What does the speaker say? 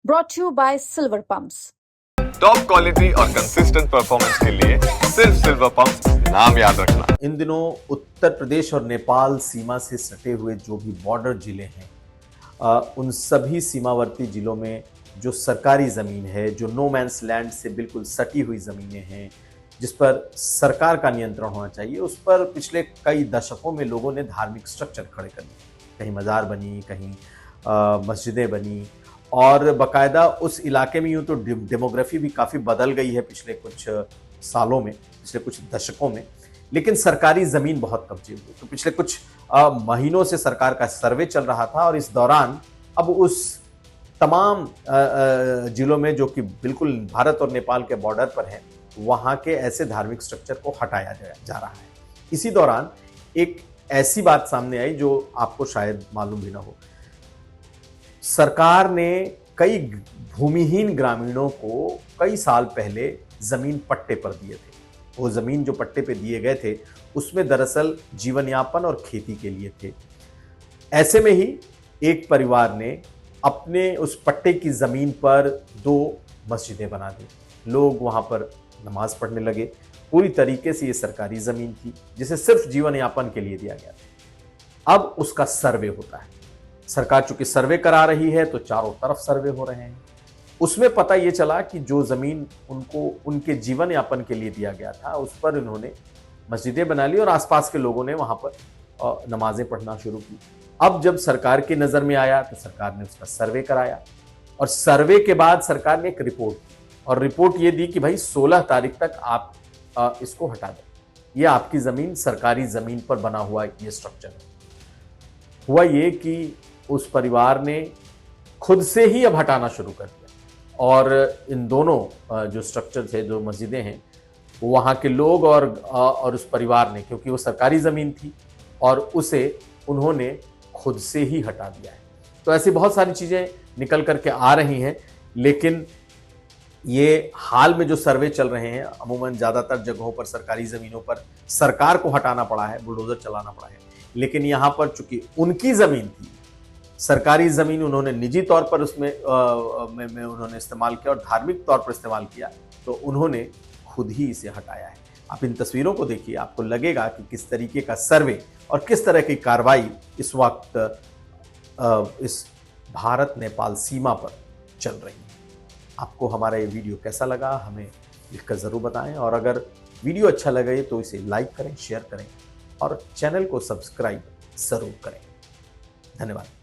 brought to you by Silver Pumps. Top quality और consistent performance के लिए सिर्फ सिल्वर पंप्स, नाम याद रखना। इन दिनों उत्तर प्रदेश और नेपाल सीमा से सटे हुए जो भी बॉर्डर जिले हैं, उन सभी सीमावर्ती जिलों में जो सरकारी ज़मीन है, जो नो मैंस लैंड से बिल्कुल सटी हुई ज़मीनें हैं, जिस पर सरकार का नियंत्रण होना चाहिए, उस पर पिछले कई दशकों में लोगों ने धार्मिक स्ट्रक्चर खड़े कर दिए। कहीं मज़ार बनी, कहीं मस्जिदें बनी, और बाकायदा उस इलाके में यूँ तो डेमोग्राफी भी काफ़ी बदल गई है पिछले कुछ सालों में, पिछले कुछ दशकों में, लेकिन सरकारी ज़मीन बहुत कब्जे हुई। तो पिछले कुछ महीनों से सरकार का सर्वे चल रहा था, और इस दौरान अब उस तमाम जिलों में जो कि बिल्कुल भारत और नेपाल के बॉर्डर पर हैं, वहाँ के ऐसे धार्मिक स्ट्रक्चर को हटाया जा रहा है। इसी दौरान एक ऐसी बात सामने आई जो आपको शायद मालूम भी ना हो। सरकार ने कई भूमिहीन ग्रामीणों को कई साल पहले जमीन पट्टे पर दिए थे। वो जमीन जो पट्टे पे दिए गए थे, उसमें दरअसल जीवन यापन और खेती के लिए थे। ऐसे में ही एक परिवार ने अपने उस पट्टे की जमीन पर 2 मस्जिदें बना दी। लोग वहां पर नमाज पढ़ने लगे। पूरी तरीके से ये सरकारी जमीन थी जिसे सिर्फ जीवन यापन के लिए दिया गया था। अब उसका सर्वे होता है। सरकार चूंकि सर्वे करा रही है, तो चारों तरफ सर्वे हो रहे हैं। उसमें पता ये चला कि जो जमीन उनको उनके जीवन यापन के लिए दिया गया था, उस पर इन्होंने मस्जिदें बना ली और आसपास के लोगों ने वहां पर नमाजें पढ़ना शुरू की। अब जब सरकार की नजर में आया तो सरकार ने उसका सर्वे कराया, और सर्वे के बाद सरकार ने एक रिपोर्ट दी, और रिपोर्ट ये दी कि भाई 16 तारीख तक आप इसको हटा दें। ये आपकी जमीन सरकारी जमीन पर बना हुआ ये स्ट्रक्चर है। हुआ ये कि उस परिवार ने खुद से ही अब हटाना शुरू कर दिया, और इन दोनों जो स्ट्रक्चर थे, जो मस्जिदें हैं, वहाँ के लोग और उस परिवार ने, क्योंकि वो सरकारी ज़मीन थी, और उसे उन्होंने खुद से ही हटा दिया है। तो ऐसी बहुत सारी चीज़ें निकल करके आ रही हैं, लेकिन ये हाल में जो सर्वे चल रहे हैं, अमूमन ज़्यादातर जगहों पर सरकारी ज़मीनों पर सरकार को हटाना पड़ा है, बुलडोज़र चलाना पड़ा है। लेकिन यहाँ पर चूंकि उनकी ज़मीन थी, सरकारी ज़मीन उन्होंने निजी तौर पर उसमें में उन्होंने इस्तेमाल किया और धार्मिक तौर पर इस्तेमाल किया, तो उन्होंने खुद ही इसे हटाया है। आप इन तस्वीरों को देखिए, आपको लगेगा कि किस तरीके का सर्वे और किस तरह की कार्रवाई इस वक्त इस भारत नेपाल सीमा पर चल रही है। आपको हमारा ये वीडियो कैसा लगा, हमें लिखकर ज़रूर बताएं, और अगर वीडियो अच्छा लगे तो इसे लाइक करें, शेयर करें, और चैनल को सब्सक्राइब ज़रूर करें। धन्यवाद।